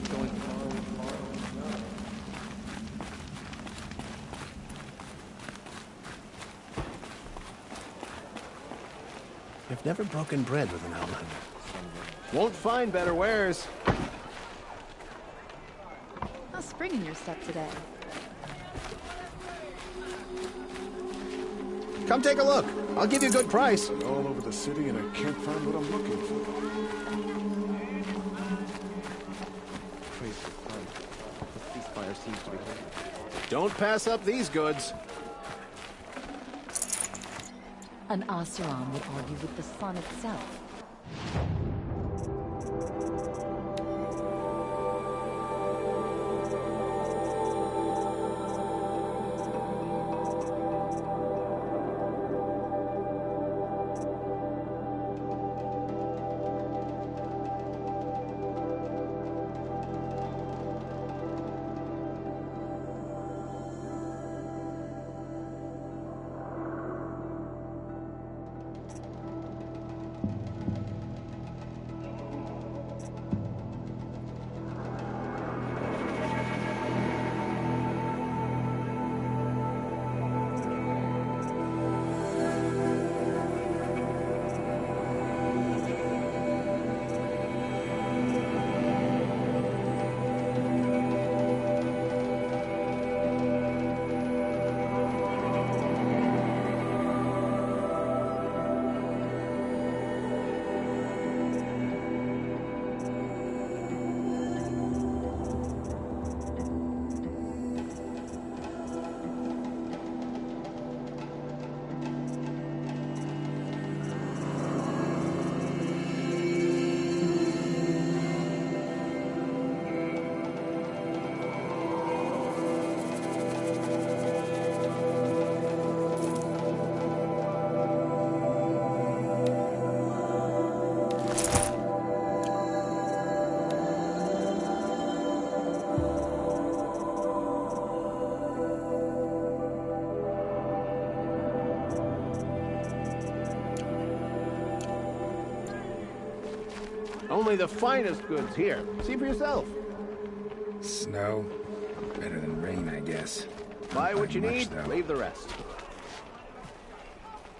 going far, far, far. I've never broken bread with an outlander. Won't find better wares. A spring in your step today. Come take a look. I'll give you a good price. All over the city and I can't find what I'm looking for. Praise the sun. The ceasefire seems to be holding. Don't pass up these goods. An Asuran would argue with the sun itself. Only the finest goods here. See for yourself. Snow? Better than rain, I guess. Buy what you Not much, need, though. leave the rest.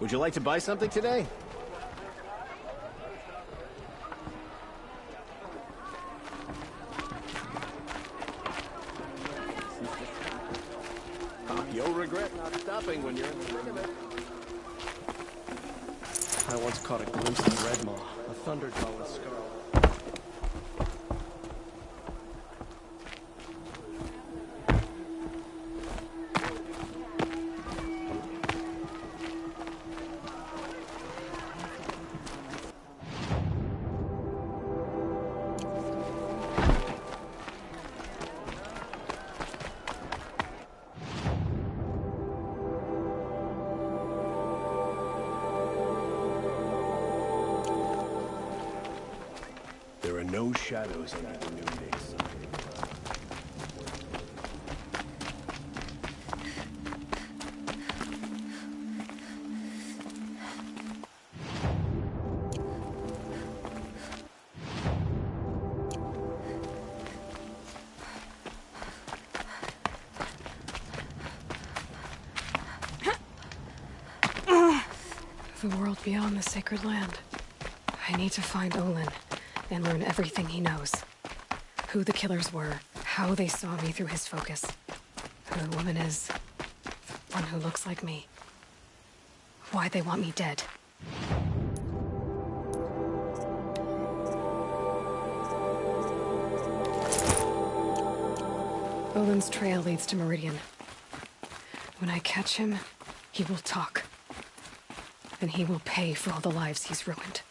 Would you like to buy something today? You'll regret not stopping when you're in the thick of it. I once caught a glimpse of Redmaw, a thunderclaw with scarlet. There are no shadows under the noonday sun. The world beyond the sacred land. I need to find Olin and learn everything he knows. Who the killers were, how they saw me through his focus, who the woman is, one who looks like me, why they want me dead. Olin's trail leads to Meridian. When I catch him, he will talk. And he will pay for all the lives he's ruined.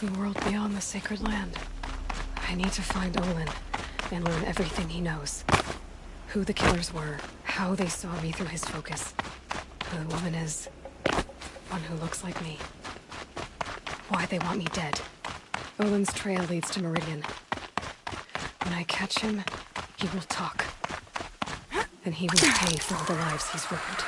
The world beyond the sacred land. I need to find Olin and learn everything he knows. Who the killers were, how they saw me through his focus. Who the woman is. One who looks like me. Why they want me dead. Olin's trail leads to Meridian. When I catch him, he will talk. Then he will pay for all the lives he's ruined.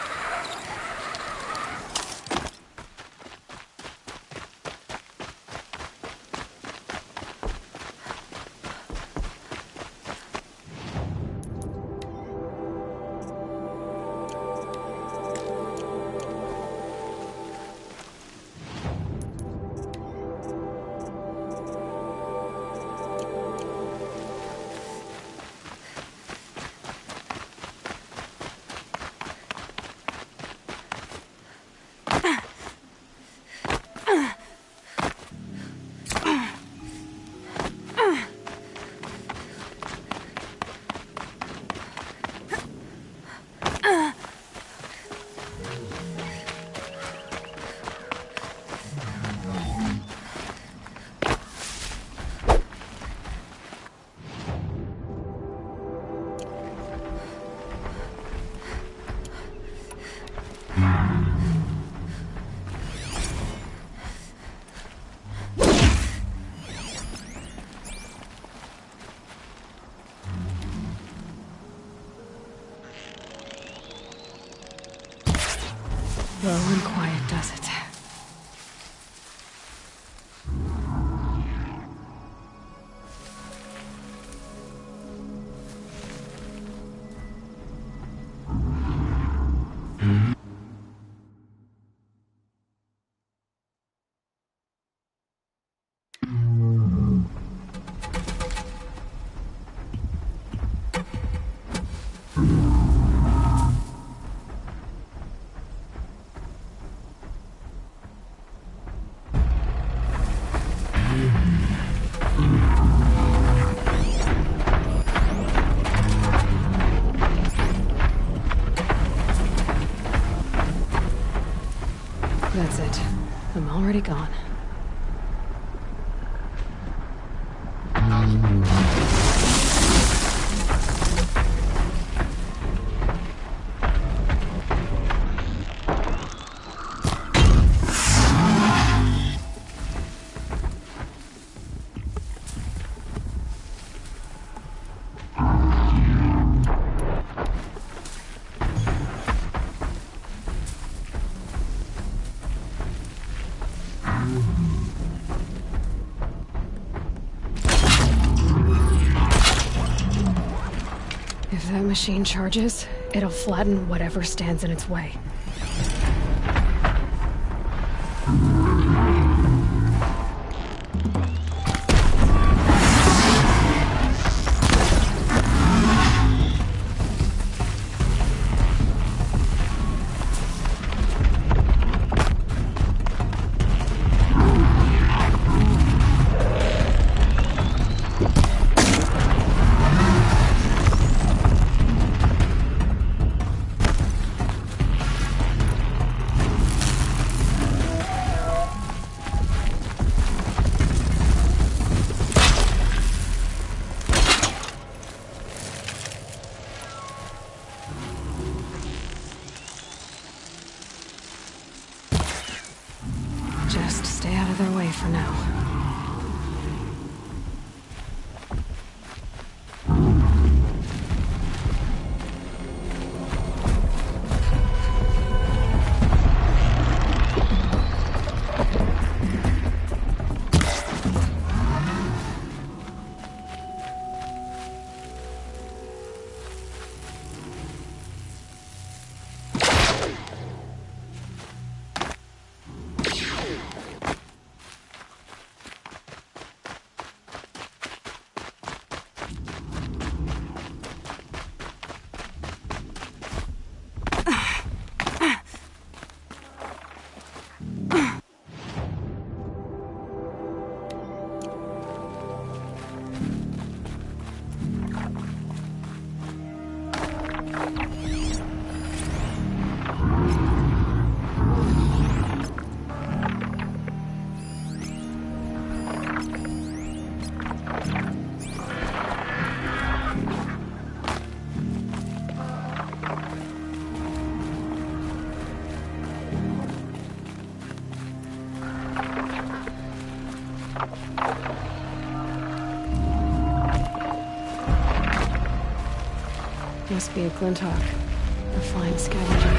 Low and quiet does it. That's it. I'm already gone. If that machine charges, it'll flatten whatever stands in its way. Must be a Glinthawk. A flying scavenger.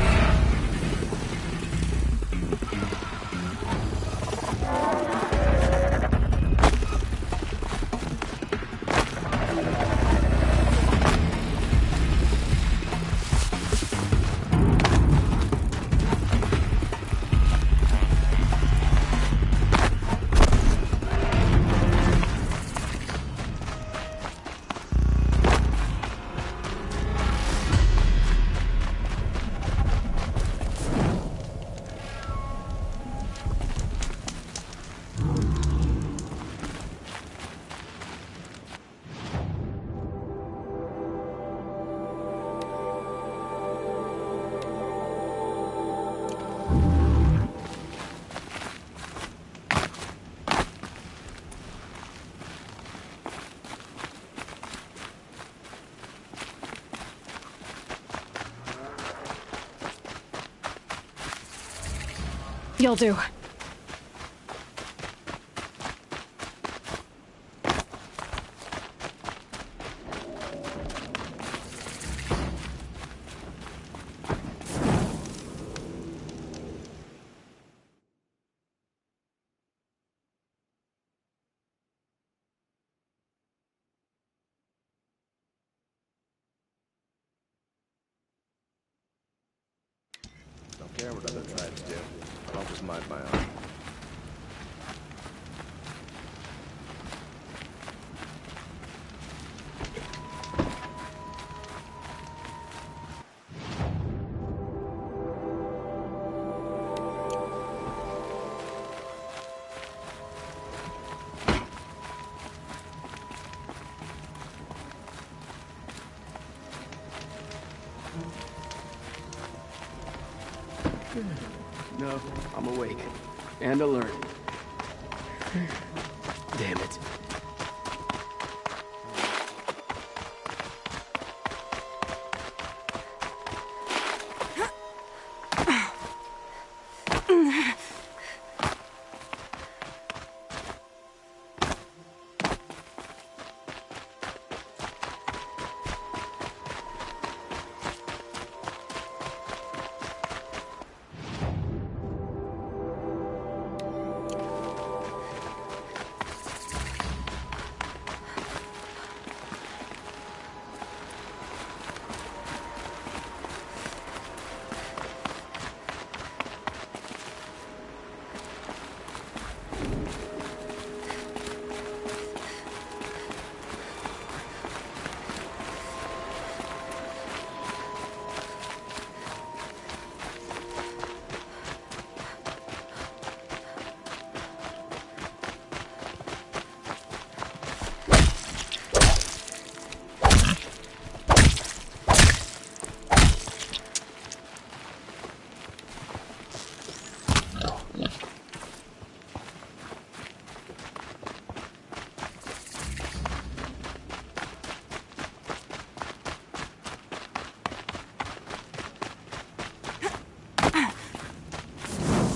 You'll do. Don't care what other tribes do. I'll just mind my own. No, I'm awake. And alert. Damn it.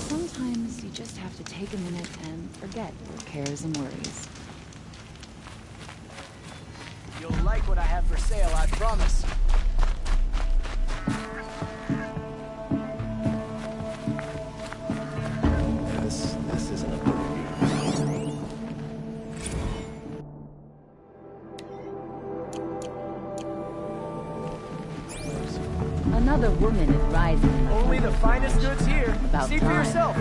Sometimes you just have to take a minute and forget your cares and worries. You'll like what I have for sale, I promise. This isn't a movie. Another woman is rising. Only the finest goods here. About See for time. yourself.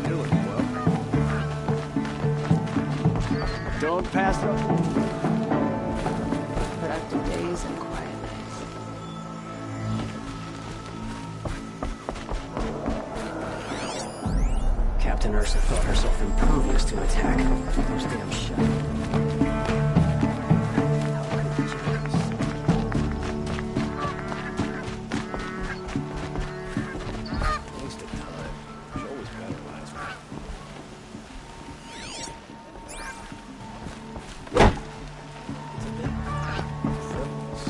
You're looking well. Don't pass up. Productive days and quiet nights. Captain Ursa thought herself impervious to attack. Those damn shit. Waste of time. She always paralyzed me. It's a bit frivolous.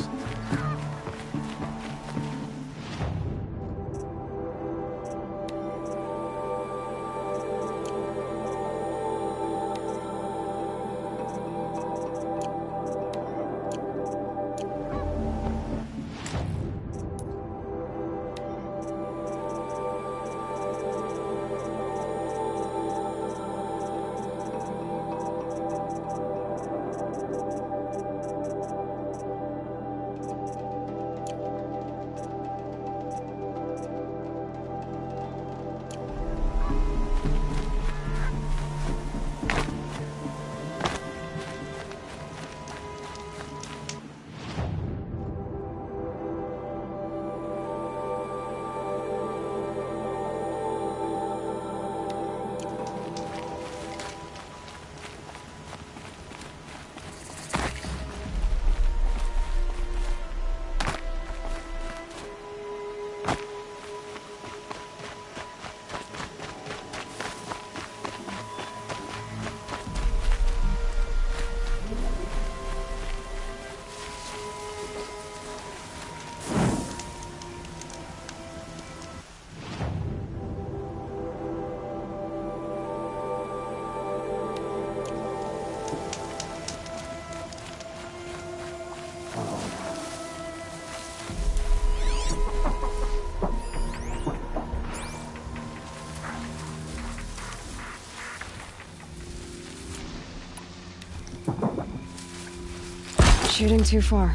shooting too far.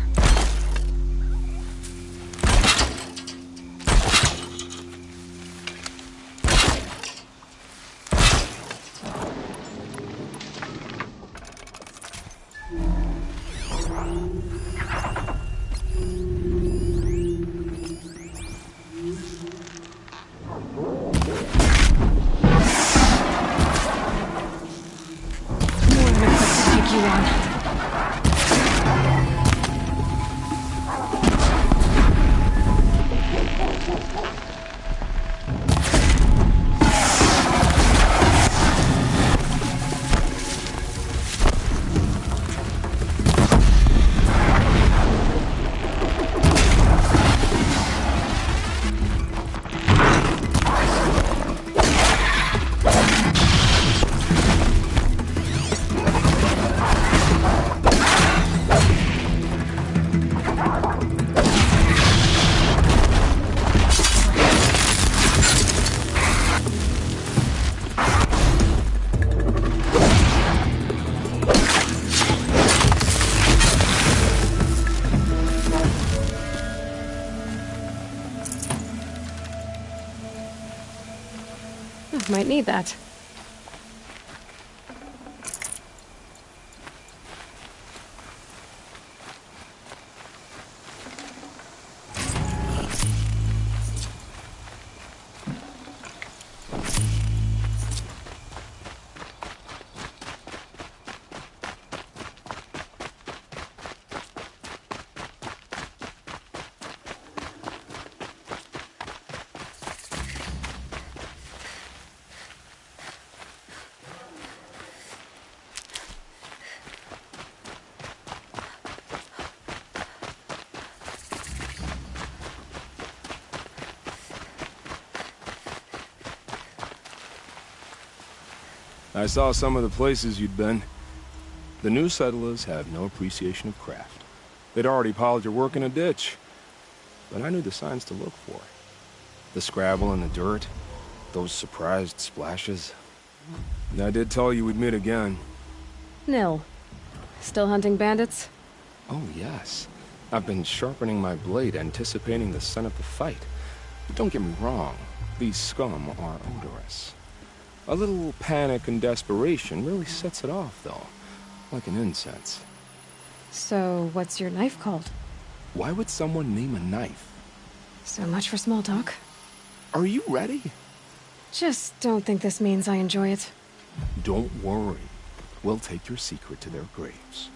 More than equipped to take you on. Might need that. I saw some of the places you'd been. The new settlers have no appreciation of craft. They'd already piled your work in a ditch. But I knew the signs to look for. The scrabble in the dirt, those surprised splashes. And I did tell you we'd meet again. Nil. Still hunting bandits? Oh, yes. I've been sharpening my blade, anticipating the scent of the fight. But don't get me wrong, these scum are odorous. A little panic and desperation really sets it off, though. Like an incense. So, what's your knife called? Why would someone name a knife? So much for small talk. Are you ready? Just don't think this means I enjoy it. Don't worry. We'll take your secret to their graves.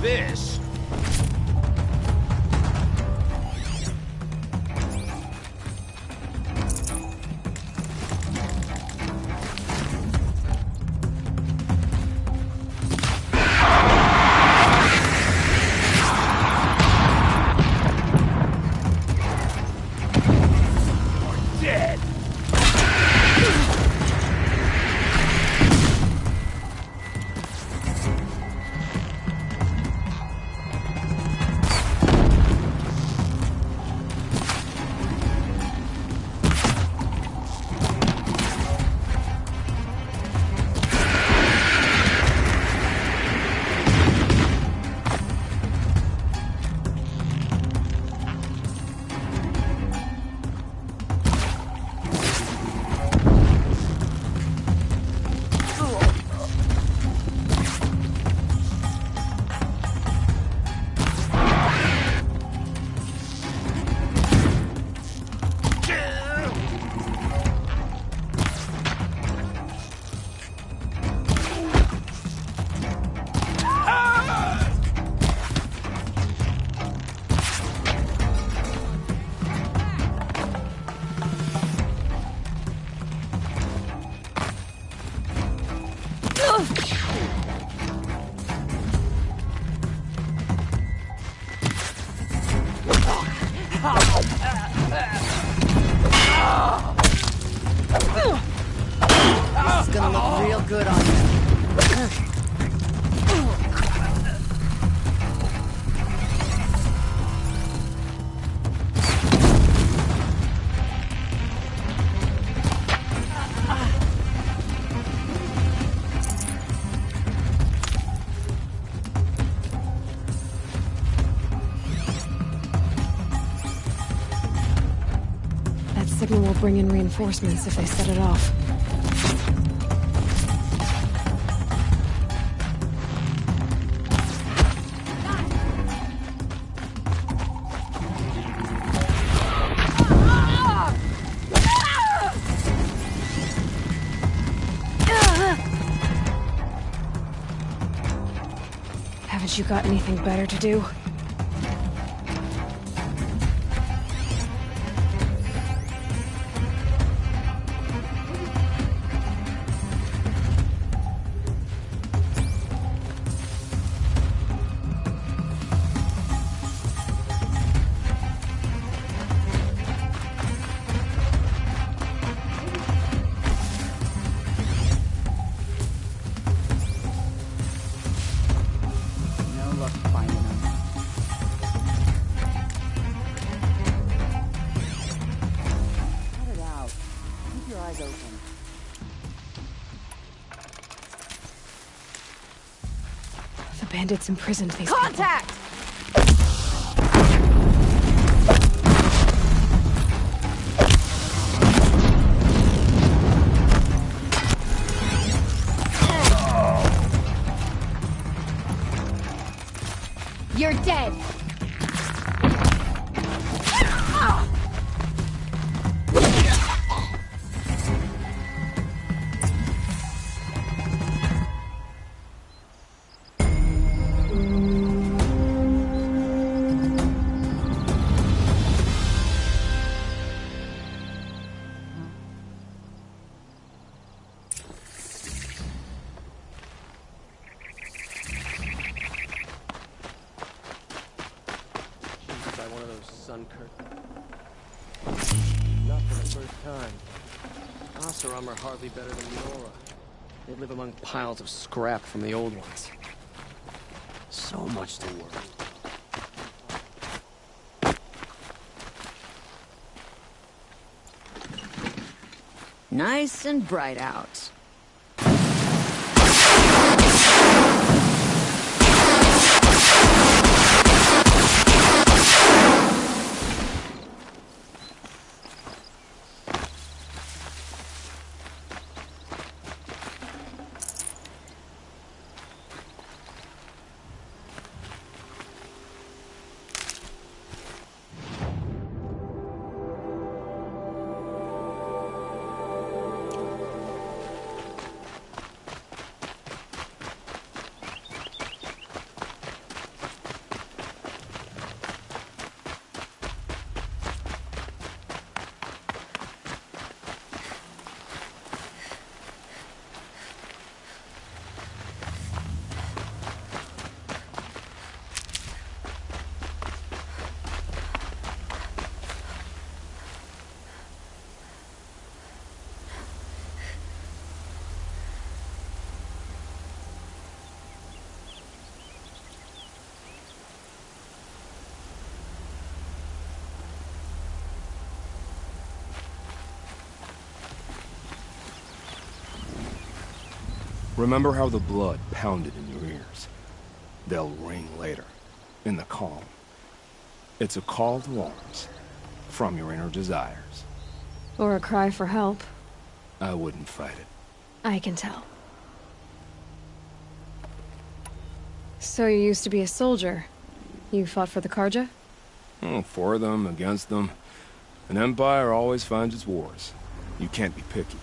this. This is gonna look real good on you. That signal will bring in reinforcements if they set it off. Haven't you got anything better to do? No luck finding them. Cut it out. Keep your eyes open. The bandits imprisoned these people. Contact! You're dead! By one of those sun curtains. Not for the first time. Oseram are hardly better than Nora. They live among piles of scrap from the old ones. So much to work. Nice and bright out. Remember how the blood pounded in your ears. They'll ring later, in the calm. It's a call to arms, from your inner desires. Or a cry for help. I wouldn't fight it. I can tell. So you used to be a soldier. You fought for the Karja? For them, against them. An empire always finds its wars. You can't be picky.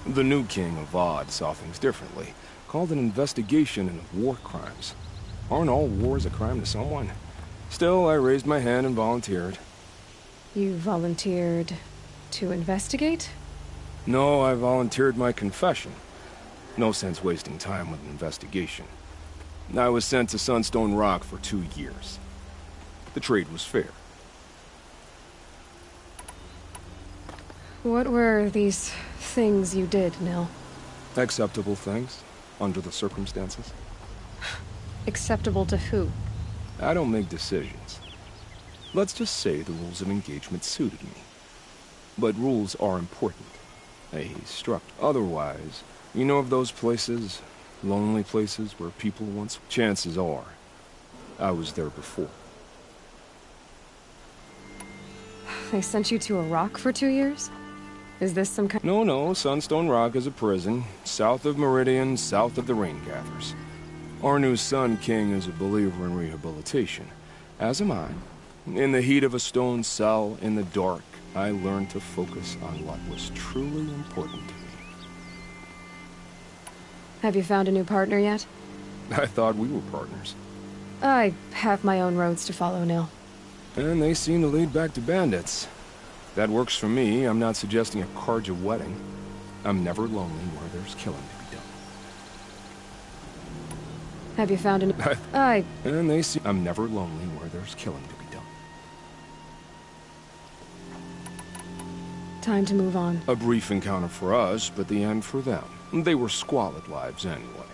The new king of Vod saw things differently. Called an investigation into war crimes. Aren't all wars a crime to someone? Still, I raised my hand and volunteered. You volunteered to investigate? No, I volunteered my confession. No sense wasting time with an investigation. I was sent to Sunstone Rock for 2 years. The trade was fair. What were these things you did, Nil? Acceptable things, under the circumstances. Acceptable to who? I don't make decisions. Let's just say the rules of engagement suited me. But rules are important. A struct. Otherwise, you know of those places, lonely places where people once... Chances are, I was there before. They sent you to a rock for 2 years? Is this some kind... No, Sunstone Rock is a prison, south of Meridian, south of the Raingathers. Our new Sun King is a believer in rehabilitation, as am I. In the heat of a stone cell, in the dark, I learned to focus on what was truly important to me. Have you found a new partner yet? I thought we were partners. I have my own roads to follow, Nil. And they seem to lead back to bandits. That works for me. I'm not suggesting a Karja wedding. I'm never lonely where there's killing to be done. Have you found a new... And they see... I'm never lonely where there's killing to be done. Time to move on. A brief encounter for us, but the end for them. They were squalid lives anyway.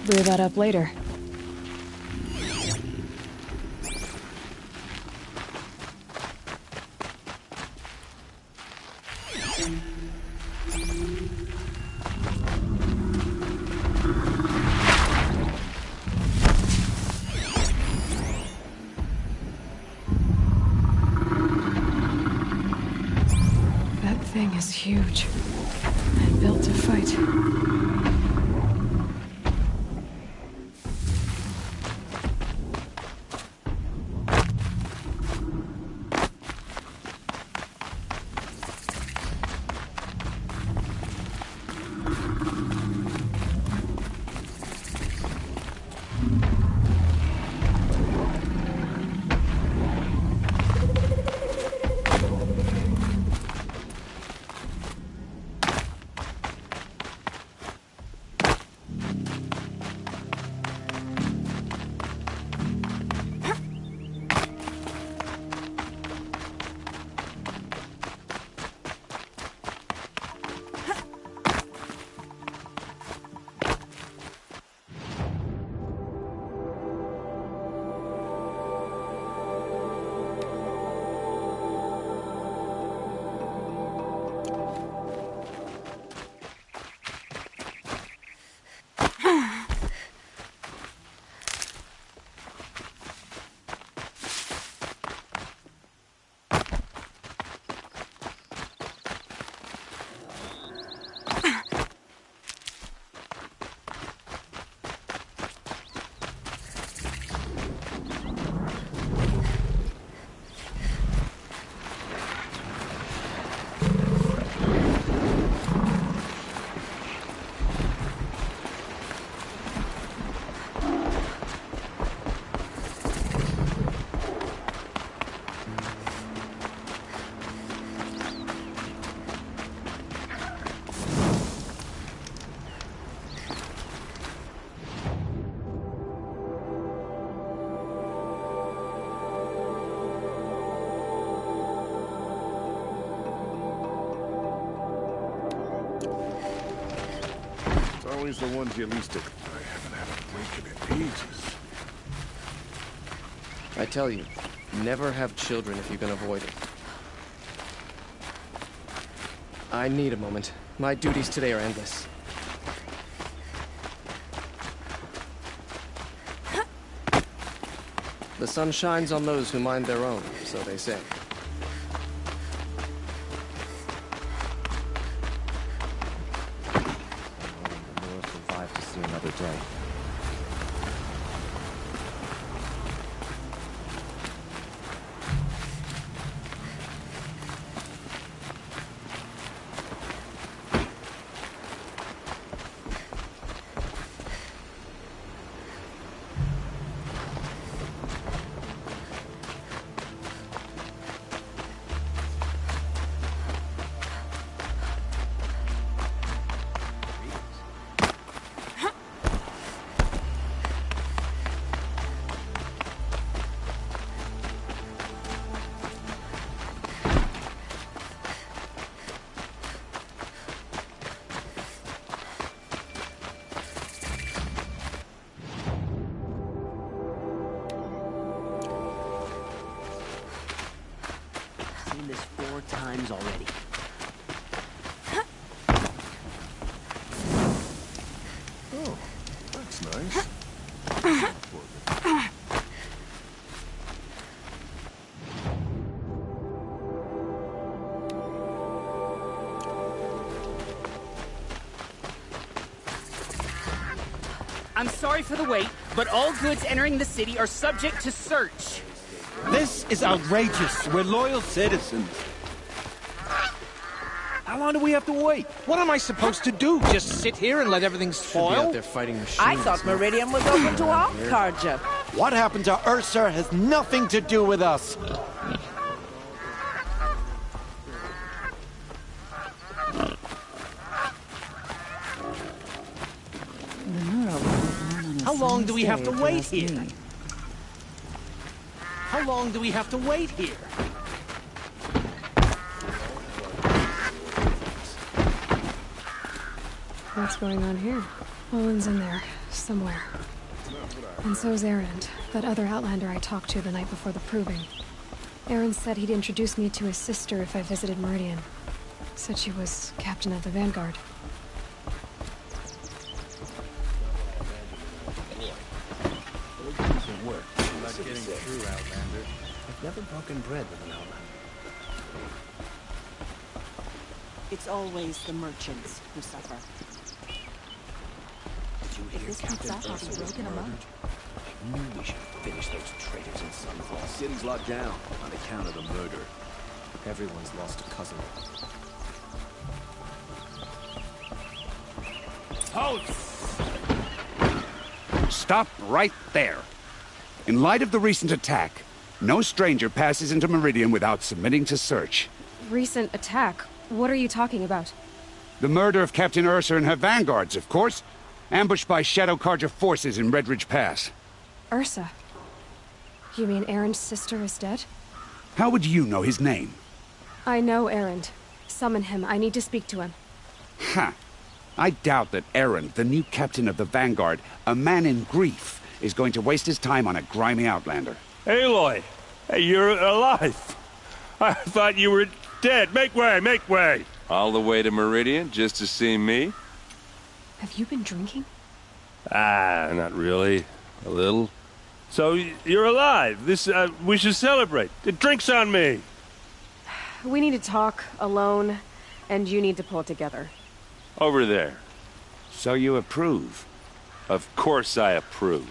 Brew that up later. That thing is huge and built to fight. Always the ones you least expect. I haven't had a break in ages. I tell you, never have children if you can avoid it. I need a moment. My duties today are endless. The sun shines on those who mind their own, so they say. We'll survive to see another day. Seen this 4 times already. Oh, that's nice. I'm sorry for the wait, but all goods entering the city are subject to search. This is outrageous. We're loyal citizens. How long do we have to wait? What am I supposed to do? Just sit here and let everything Should be out spoil? there fighting machines. I thought Meridian was open to all Carja. What happened to Ursa has nothing to do with us. How long do we have to wait here? How long do we have to wait here? What's going on here? Olin's in there, somewhere. And so's Erend, that other Outlander I talked to the night before the proving. Erend said he'd introduce me to his sister if I visited Meridian. Said she was captain of the Vanguard. I've never broken bread with an outlander. It's always the merchants who suffer. Did you hear Captain Ursa was murdered? I knew we should finish those traitors in Sunfall. City's locked down on account of the murder. Everyone's lost a cousin. Halt! Stop right there. In light of the recent attack, no stranger passes into Meridian without submitting to search. Recent attack? What are you talking about? The murder of Captain Ursa and her vanguards, of course. Ambushed by Shadow Carja forces in Redridge Pass. Ursa? You mean Erend's sister is dead? How would you know his name? I know Erend. Summon him. I need to speak to him. Ha! I doubt that Erend, the new captain of the Vanguard, a man in grief, is going to waste his time on a grimy outlander. Aloy! Hey, you're alive! I thought you were dead. Make way, make way! All the way to Meridian just to see me? Have you been drinking? Not really. A little. So, you're alive. We should celebrate. The drink's on me! We need to talk, alone, and you need to pull it together. Over there. So you approve? Of course I approve.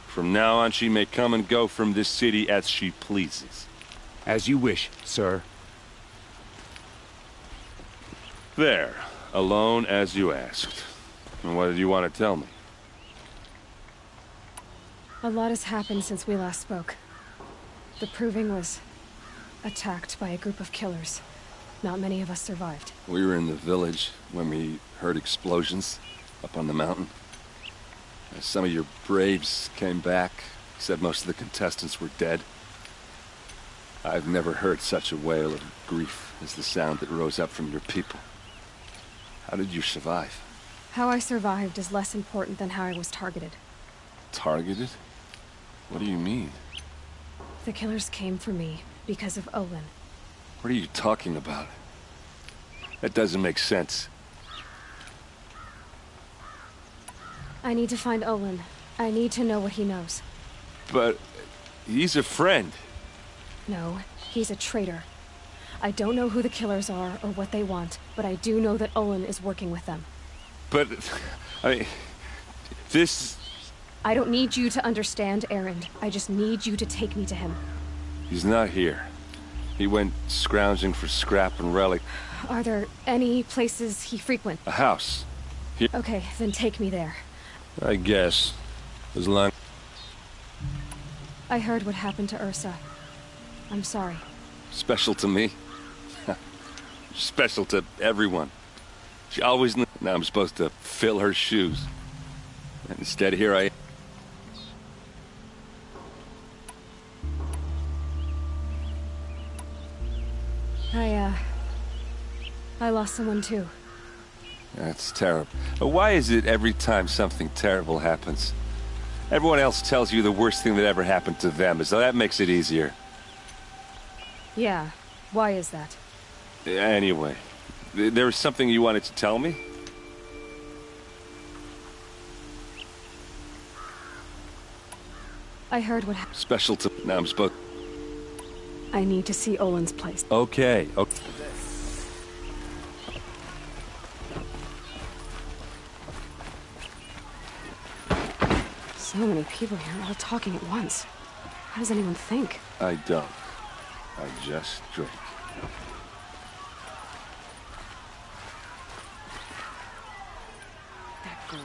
From now on, she may come and go from this city as she pleases. As you wish, sir. There. Alone as you asked. And what did you want to tell me? A lot has happened since we last spoke. The Proving was attacked by a group of killers. Not many of us survived. We were in the village when we heard explosions up on the mountain. Some of your braves came back, said most of the contestants were dead. I've never heard such a wail of grief as the sound that rose up from your people. How did you survive? How I survived is less important than how I was targeted. Targeted? What do you mean? The killers came for me because of Olin. What are you talking about? That doesn't make sense. I need to find Olin. I need to know what he knows. But he's a friend. No, he's a traitor. I don't know who the killers are or what they want, but I do know that Olin is working with them. But, I mean, this... I don't need you to understand, Erend. I just need you to take me to him. He's not here. He went scrounging for scrap and relic. Are there any places he frequents? A house. Here. Okay, then take me there. I guess. As long... I heard what happened to Ursa. I'm sorry. Special to me? Special to everyone. She always knew. Now I'm supposed to fill her shoes. And instead, here I am. I lost someone too. That's terrible. But why is it every time something terrible happens, everyone else tells you the worst thing that ever happened to them, as though that makes it easier? Yeah, why is that? Anyway, there was something you wanted to tell me? I heard what happened. Special to... Now I'm supposed... I need to see Olin's place. Okay, okay. So many people here, all talking at once. How does anyone think? I don't. I just drink. That girl.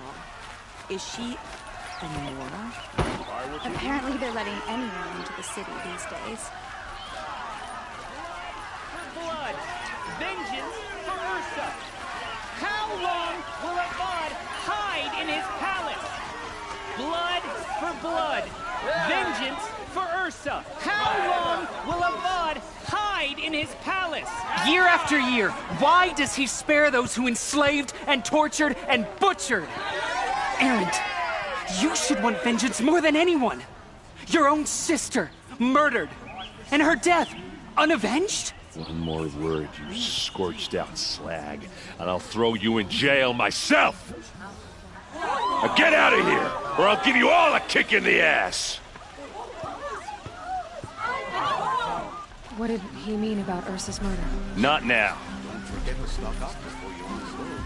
Is she a Nora? Apparently they're letting anyone into the city these days. Blood! Vengeance for Ursa! How long will Avad hide in his palace? Blood for blood! Vengeance for Ursa! How long will Avad hide in his palace? Year after year, why does he spare those who enslaved and tortured and butchered? Erend, you should want vengeance more than anyone. Your own sister, murdered, and her death, unavenged? One more word, you scorched out slag, and I'll throw you in jail myself! Now get out of here, or I'll give you all a kick in the ass! What did he mean about Ursa's murder? Not now. Don't forget to stock up before you unload.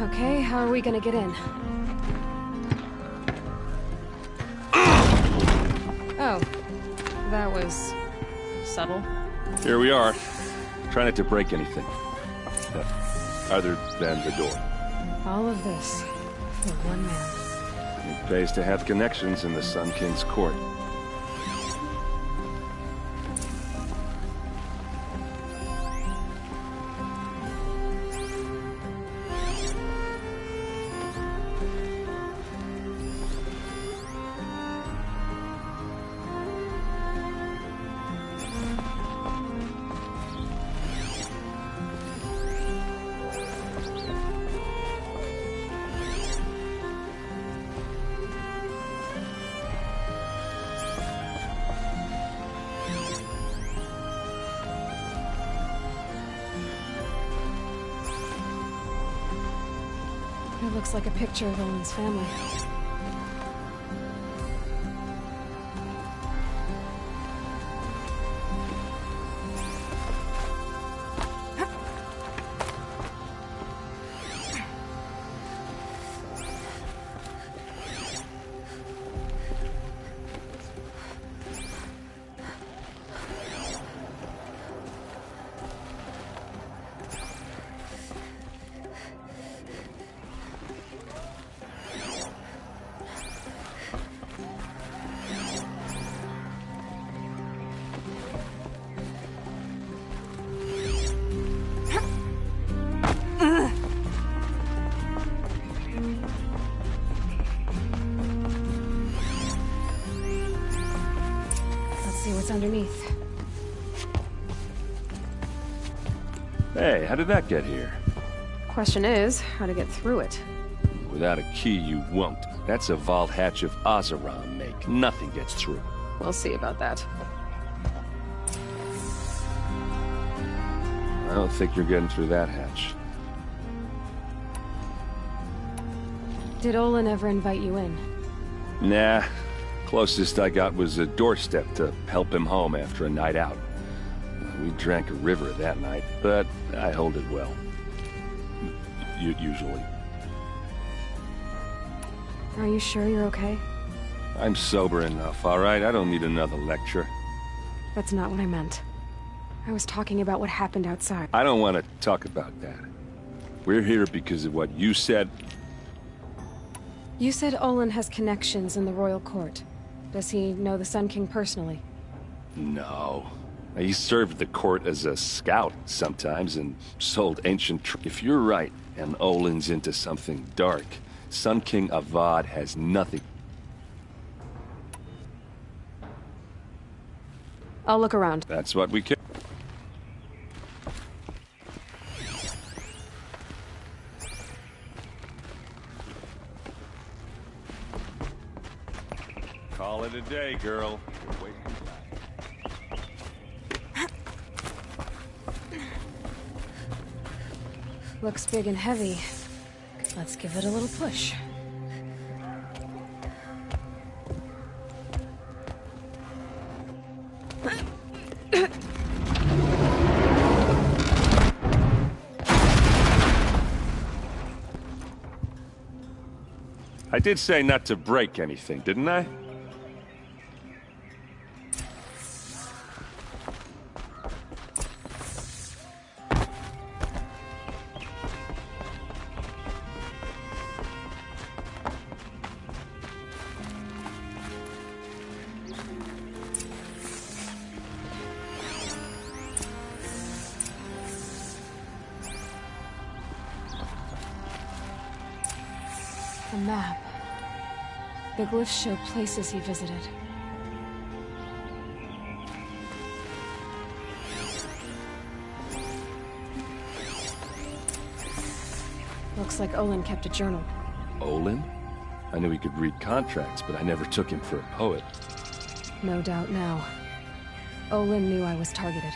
Okay, how are we gonna get in? Oh, that was subtle. Here we are. Try not to break anything. Other than the door. All of this for one man. It pays to have connections in the Sun King's court. It looks like a picture of Olin's family. Hey, how did that get here? Question is, how to get through it. Without a key, you won't. That's a vault hatch of Oseram make. Nothing gets through. We'll see about that. I don't think you're getting through that hatch. Did Olin ever invite you in? Nah. Closest I got was a doorstep to help him home after a night out. We drank a river that night, but I hold it well. Usually. Are you sure you're okay? I'm sober enough, all right? I don't need another lecture. That's not what I meant. I was talking about what happened outside. I don't want to talk about that. We're here because of what you said. You said Olin has connections in the royal court. Does he know the Sun King personally? No. He served the court as a scout sometimes and sold ancient If you're right, and Olin's into something dark, Sun King Avad has nothing. I'll look around. That's what we can. Call it a day, girl. You're wasting time. Looks big and heavy. Let's give it a little push. I did say not to break anything, didn't I? A map. The glyphs show places he visited. Looks like Olin kept a journal. Olin? I knew he could read contracts, but I never took him for a poet. No doubt now. Olin knew I was targeted.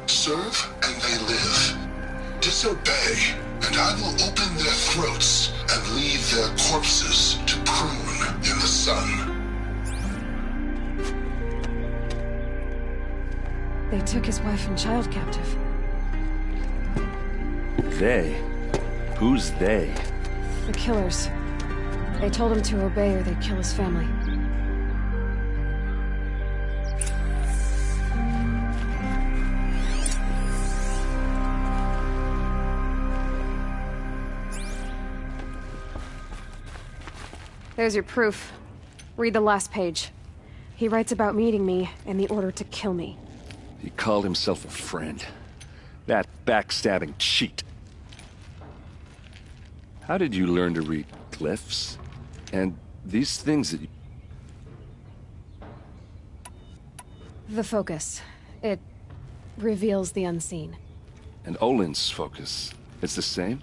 Serve and they live. Disobey, and I will open their throats and leave their corpses to prune in the sun. They took his wife and child captive. They? Who's they? The killers. They told him to obey or they'd kill his family. There's your proof. Read the last page. He writes about meeting me and the order to kill me. He called himself a friend. That backstabbing cheat. How did you learn to read glyphs? And these things that you... The focus. It reveals the unseen. And Olin's focus, it's the same?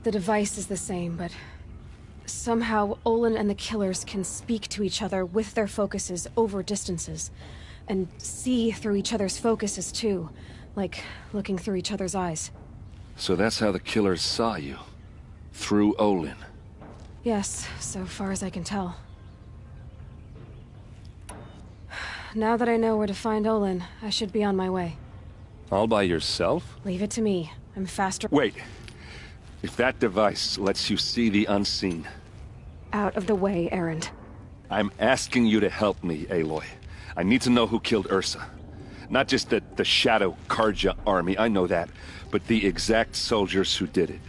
The device is the same, but somehow Olin and the killers can speak to each other with their focuses over distances. And see through each other's focuses too. Like looking through each other's eyes. So that's how the killers saw you? Through Olin? Yes, so far as I can tell. Now that I know where to find Olin, I should be on my way. All by yourself? Leave it to me. I'm faster. Wait. If that device lets you see the unseen... Out of the way, Erend. I'm asking you to help me, Aloy. I need to know who killed Ursa. Not just the Shadow Karja army, I know that, but the exact soldiers who did it.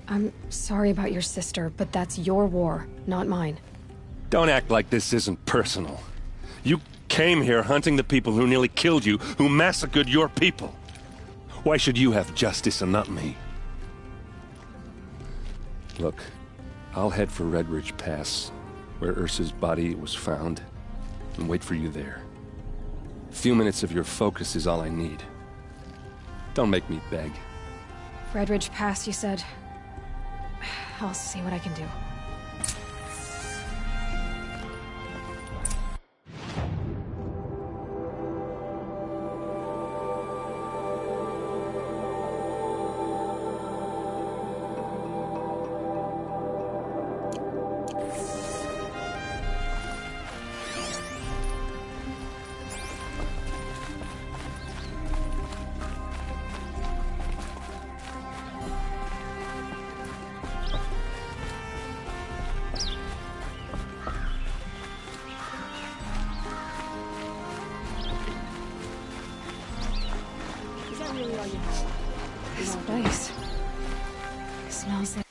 I'm sorry about your sister, but that's your war, not mine. Don't act like this isn't personal. You came here hunting the people who nearly killed you, who massacred your people. Why should you have justice and not me? Look, I'll head for Red Ridge Pass, where Ursa's body was found, and wait for you there. A few minutes of your focus is all I need. Don't make me beg. Red Ridge Pass, you said? I'll see what I can do. It's nice. It smells like...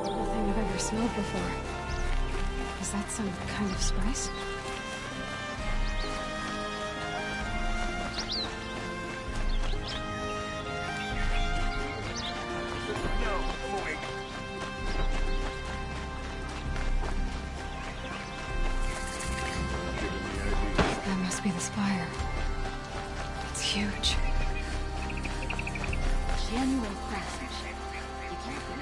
Nothing I've ever smelled before. Is that some kind of spice? That must be the spire. It's huge. Genuine craftsmanship. You can't think.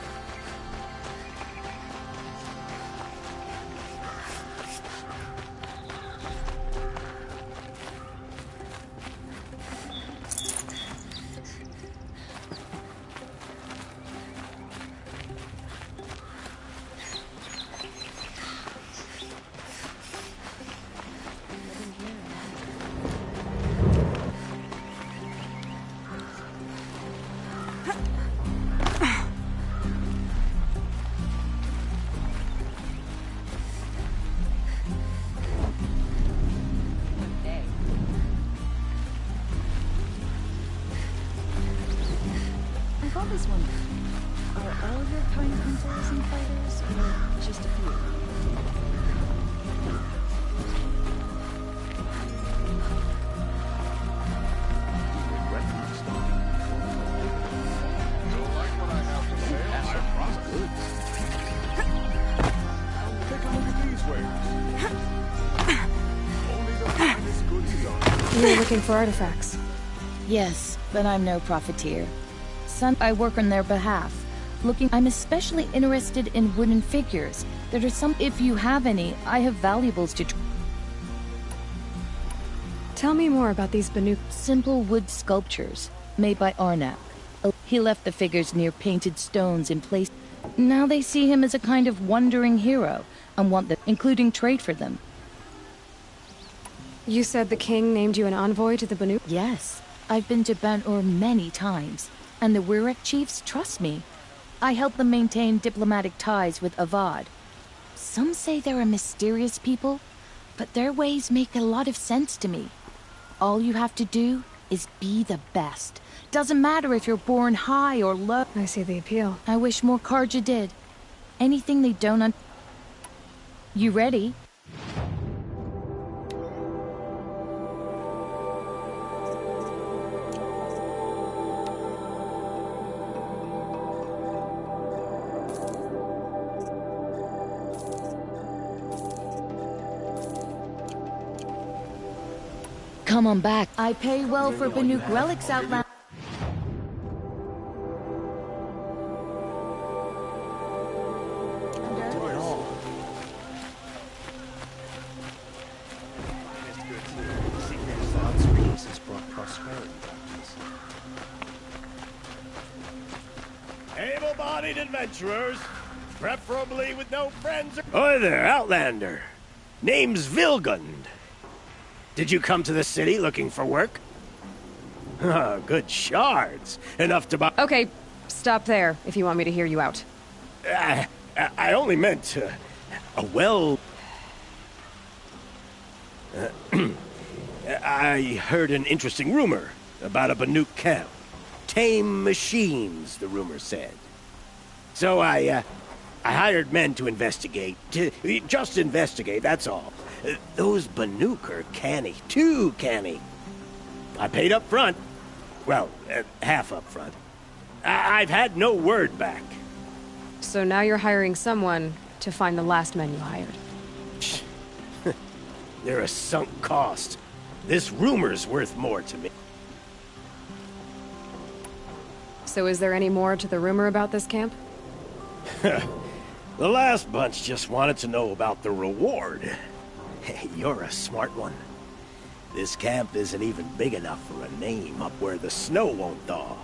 I've always wondered, are all your kind hunters and fighters, or just a few? You're looking for artifacts. Yes, but I'm no profiteer. I work on their behalf. I'm especially interested in wooden figures. There are some. If you have any, I have valuables to. Tell me more about these Banuk. Simple wood sculptures made by Arnak. He left the figures near painted stones in place. Now they see him as a kind of wandering hero and want them, including trade for them. You said the king named you an envoy to the Banuk? Yes, I've been to Ban-Ur many times. And the Wirek chiefs trust me. I help them maintain diplomatic ties with Avad. Some say they're a mysterious people, but their ways make a lot of sense to me. All you have to do is be the best. Doesn't matter if you're born high or low. I see the appeal. I wish more Karja did. Anything they don't You ready? Come on back. I pay well for Banuk relics out loud. Able-bodied adventurers, preferably with no friends or... Oi there, Outlander. Name's Vilgund. Did you come to the city looking for work? Oh, good shards. Enough to buy... Okay, stop there if you want me to hear you out. I only meant a well... I heard an interesting rumor about a Banuk camp. Tame machines, the rumor said. So I hired men to investigate. Just investigate, that's all. Those Banuk are canny, too canny. I paid up front. Well, half up front. I've had no word back. So now you're hiring someone to find the last men you hired. They're a sunk cost. This rumor's worth more to me. So is there any more to the rumor about this camp? The last bunch just wanted to know about the reward. Hey, you're a smart one. This camp isn't even big enough for a name up where the snow won't thaw.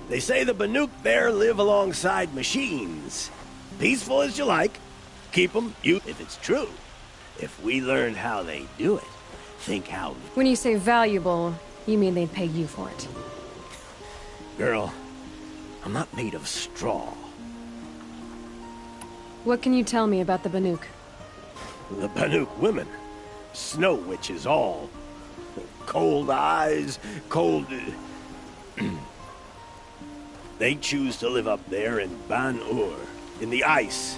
They say the Banuk there live alongside machines. Peaceful as you like. Keep them, if it's true. If we learned how they do it, think how... When you say valuable, you mean they'd pay you for it. Girl, I'm not made of straw. What can you tell me about the Banuk? The Banuk women. Snow witches all. Cold eyes, cold... They choose to live up there in Ban-Ur, in the ice.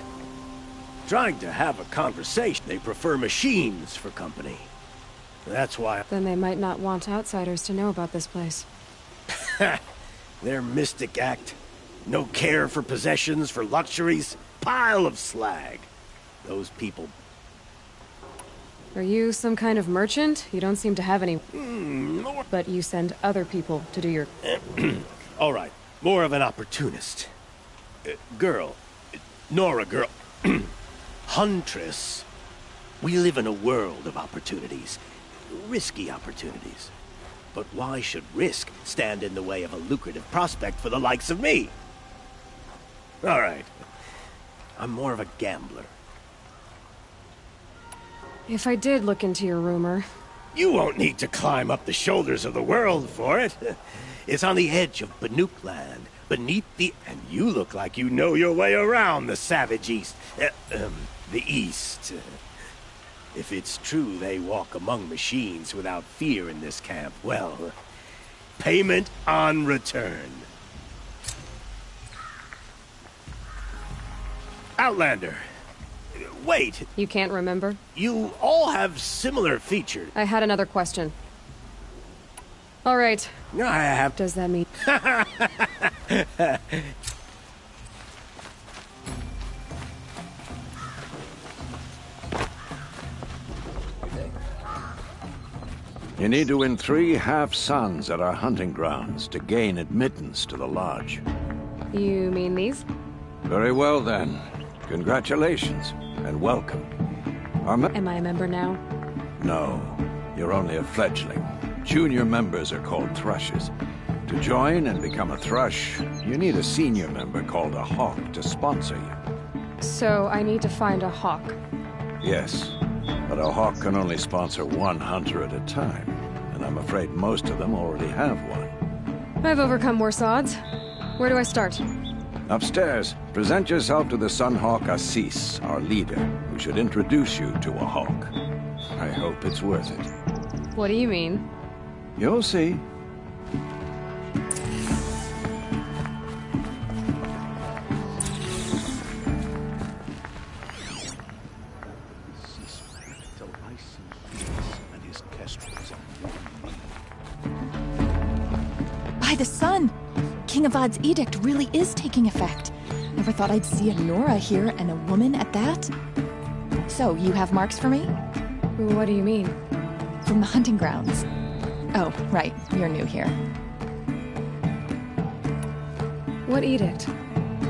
Trying to have a conversation, they prefer machines for company. That's why... Then they might not want outsiders to know about this place. Their mystic act. No care for possessions, for luxuries. Pile of slag. Those people... Are you some kind of merchant? You don't seem to have any... But you send other people to do your... All right. More of an opportunist. Girl. Nora girl. Huntress. We live in a world of opportunities. Risky opportunities. But why should risk stand in the way of a lucrative prospect for the likes of me? All right. I'm more of a gambler. If I did look into your rumor... You won't need to climb up the shoulders of the world for it. It's on the edge of Banuk land, beneath the... And you look like you know your way around the savage east. The east. If it's true they walk among machines without fear in this camp, well... Payment on return. Outlander. Wait. You can't remember? You all have similar features. I had another question. All right. I have... Does that mean... You need to win 3 half-suns at our hunting grounds to gain admittance to the lodge. You mean these? Very well, then. Congratulations, and welcome. Am I a member now? No, you're only a fledgling. Junior members are called thrushes. To join and become a thrush, you need a senior member called a hawk to sponsor you. So I need to find a hawk. Yes, but a hawk can only sponsor 1 hunter at a time, and I'm afraid most of them already have one. I've overcome worse odds. Where do I start? Upstairs, present yourself to the Sunhawk Assis, our leader, who should introduce you to a hawk. I hope it's worth it. What do you mean? You'll see. By the sun! King Avad's edict really is taking effect. Never thought I'd see a Nora here, and a woman at that. So, you have marks for me? What do you mean? From the hunting grounds. Oh, right. You're new here. What edict?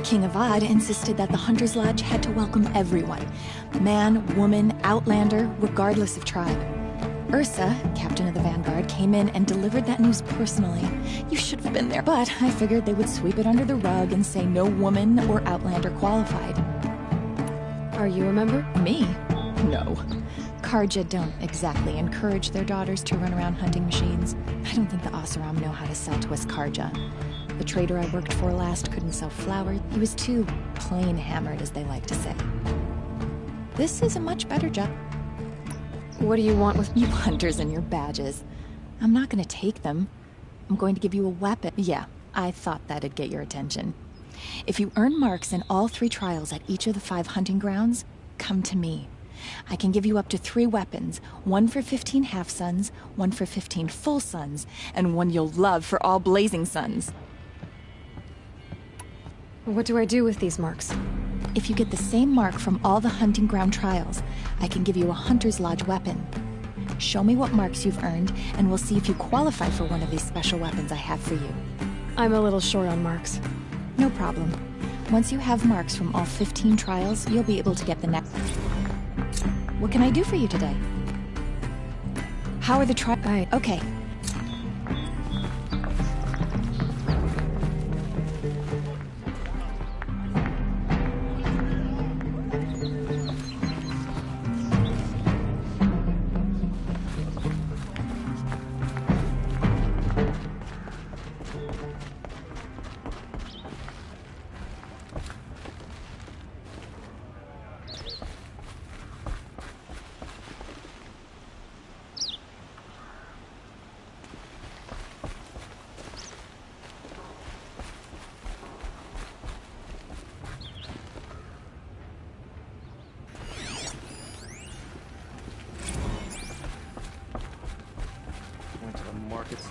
King Avad insisted that the Hunter's Lodge had to welcome everyone. Man, woman, outlander, regardless of tribe. Ursa, captain of the Vanguard, came in and delivered that news personally. You should have been there, but I figured they would sweep it under the rug and say no woman or outlander qualified. Are you a member? Me? No. Karja don't exactly encourage their daughters to run around hunting machines. I don't think the Oseram know how to sell to us Karja. The trader I worked for last couldn't sell flour. He was too plain hammered, as they like to say. This is a much better job. What do you want with you hunters and your badges? I'm not gonna take them. I'm going to give you a weapon. Yeah, I thought that'd get your attention. If you earn marks in all 3 trials at each of the 5 hunting grounds, come to me. I can give you up to 3 weapons, 1 for 15 half-suns, 1 for 15 full suns, and 1 you'll love for all blazing suns. What do I do with these marks? If you get the same mark from all the hunting ground trials, I can give you a Hunter's Lodge weapon. Show me what marks you've earned, and we'll see if you qualify for one of these special weapons I have for you. I'm a little short on marks. No problem. Once you have marks from all 15 trials, you'll be able to get the next. What can I do for you today? How are the trials? Okay.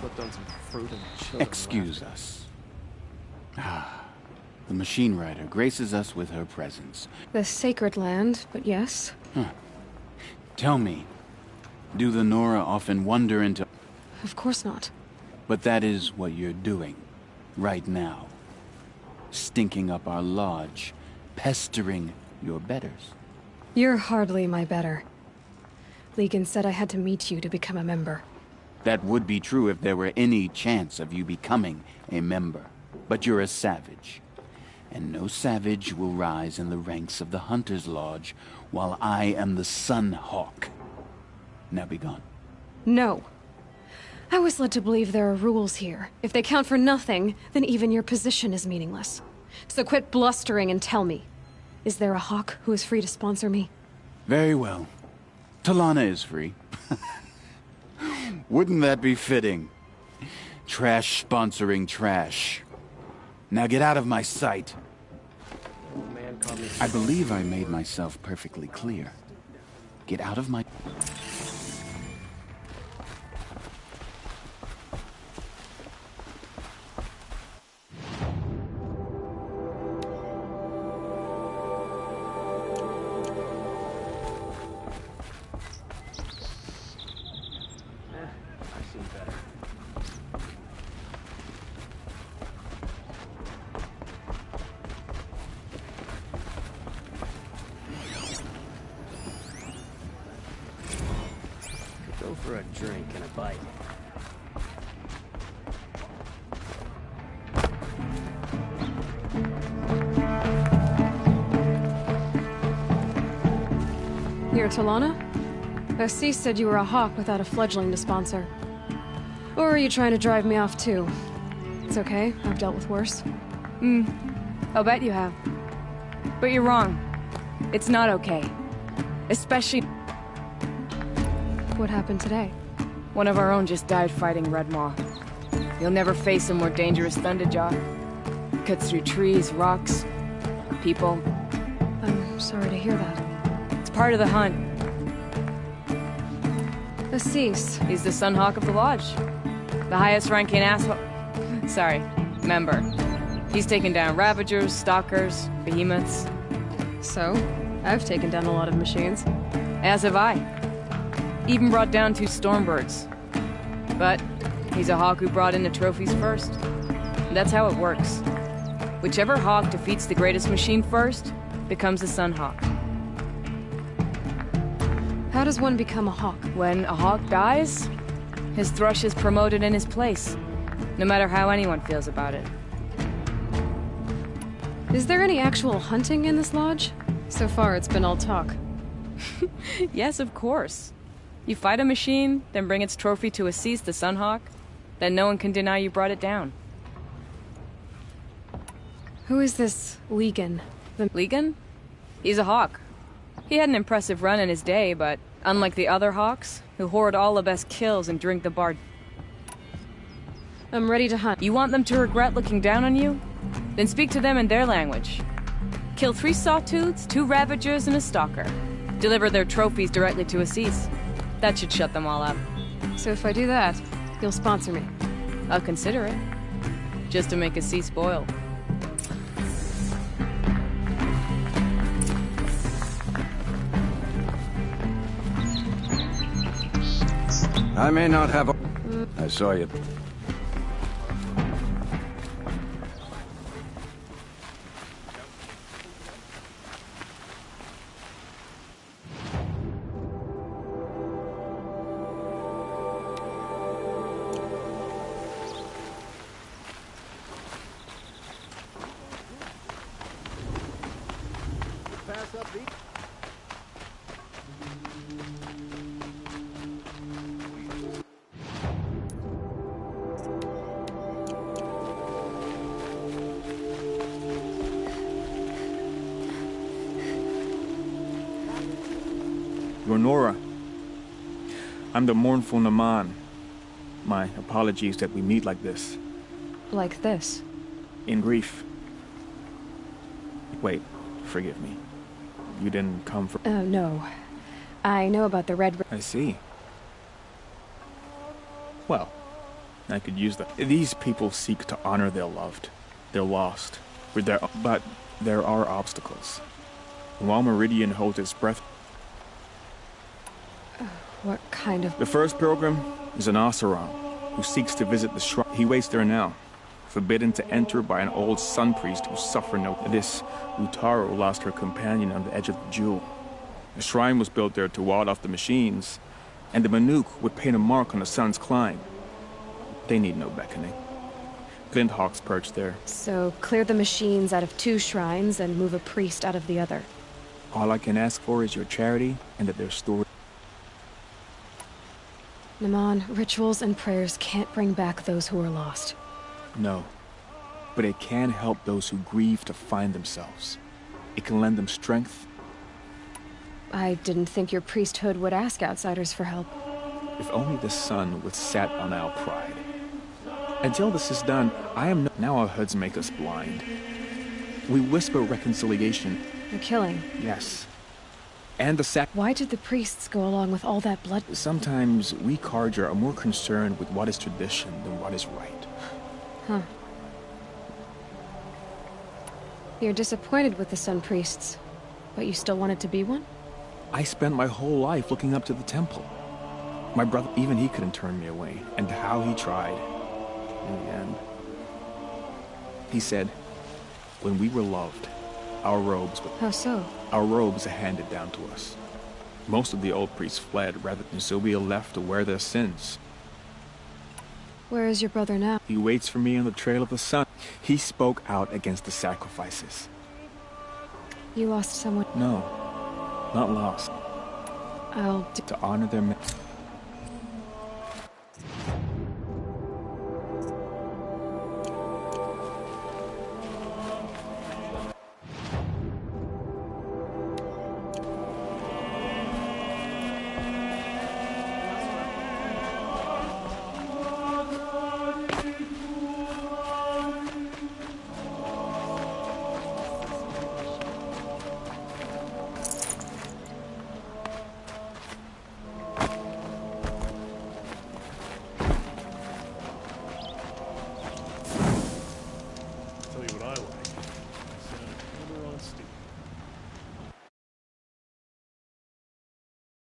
Slipped on some fruit and chilled. Excuse us. The machine rider graces us with her presence. The sacred land, but yes. Tell me, do the Nora often wander into... Of course not. But that is what you're doing, right now. Stinking up our lodge, pestering your betters. You're hardly my better. Legan said I had to meet you to become a member. That would be true if there were any chance of you becoming a member. But you're a savage. And no savage will rise in the ranks of the Hunter's Lodge while I am the Sun Hawk. Now be gone. No. I was led to believe there are rules here. If they count for nothing, then even your position is meaningless. So quit blustering and tell me. Is there a Hawk who is free to sponsor me? Very well. Talana is free. Wouldn't that be fitting? Trash sponsoring trash. Now get out of my sight. I believe I made myself perfectly clear. Get out of my... For a drink and a bite. You're Talana? Assis said you were a Hawk without a fledgling to sponsor. Or are you trying to drive me off too? It's okay, I've dealt with worse. I'll bet you have. But you're wrong. It's not okay. Especially... What happened today? One of our own just died fighting Red Maw. You'll never face a more dangerous Thunderjaw. Cuts through trees, rocks, people. I'm sorry to hear that. It's part of the hunt. Assis. He's the Sunhawk of the Lodge. The highest ranking asshole... Sorry, member. He's taken down Ravagers, Stalkers, Behemoths. So, I've taken down a lot of machines. As have I. Even brought down 2 Stormbirds. But he's a Hawk who brought in the trophies first. And that's how it works. Whichever Hawk defeats the greatest machine first becomes a Sunhawk. How does one become a Hawk? When a Hawk dies, his thrush is promoted in his place, no matter how anyone feels about it. Is there any actual hunting in this lodge? So far, it's been all talk. Yes, of course. You fight a machine, then bring its trophy to Assis the Sunhawk, then no one can deny you brought it down. Who is this Legan? Legan? He's a Hawk. He had an impressive run in his day, but Unlike the other Hawks, who hoard all the best kills and drink the bard. I'm ready to hunt. You want them to regret looking down on you? Then speak to them in their language. Kill 3 sawtooths, 2 ravagers, and a stalker. Deliver their trophies directly to Assis. That should shut them all up. So if I do that, you'll sponsor me? I'll consider it. Just to make Assis spoiled. I may not have a... I saw you. You're Nora. I'm the mournful Naman. My apologies that we meet like this. Like this? In grief. Wait, forgive me. You didn't come from... Oh, no. I know about the red... I see. Well, I could use that. These people seek to honor their loved. They're lost. But there are obstacles. And while Meridian holds its breath... What kind of... The first pilgrim is an Oseram who seeks to visit the shrine. He waits there now, forbidden to enter by an old sun priest who suffered no... This Utaru lost her companion on the edge of the jewel. The shrine was built there to ward off the machines, and the Manuk would paint a mark on the sun's climb. They need no beckoning. Glint hawks perch there. So, clear the machines out of 2 shrines and move a priest out of the other. All I can ask for is your charity and that their story... Naman, rituals and prayers can't bring back those who are lost. No. But it can help those who grieve to find themselves. It can lend them strength. I didn't think your priesthood would ask outsiders for help. If only the sun would set on our pride. Until this is done, I am no... Now our hoods make us blind. We whisper reconciliation. The killing? Yes. And the sac... Why did the priests go along with all that blood? Sometimes we Carja are more concerned with what is tradition than what is right. Huh. You're disappointed with the Sun Priests, but you still wanted to be one? I spent my whole life looking up to the temple. My brother, even he couldn't turn me away, and how he tried. In the end, he said, when we were loved, our robes... How so? Our robes are handed down to us. Most of the old priests fled rather than so we are left to wear their sins. Where is your brother now? He waits for me on the trail of the sun. He spoke out against the sacrifices. You lost someone? No, not lost. I'll to honor their...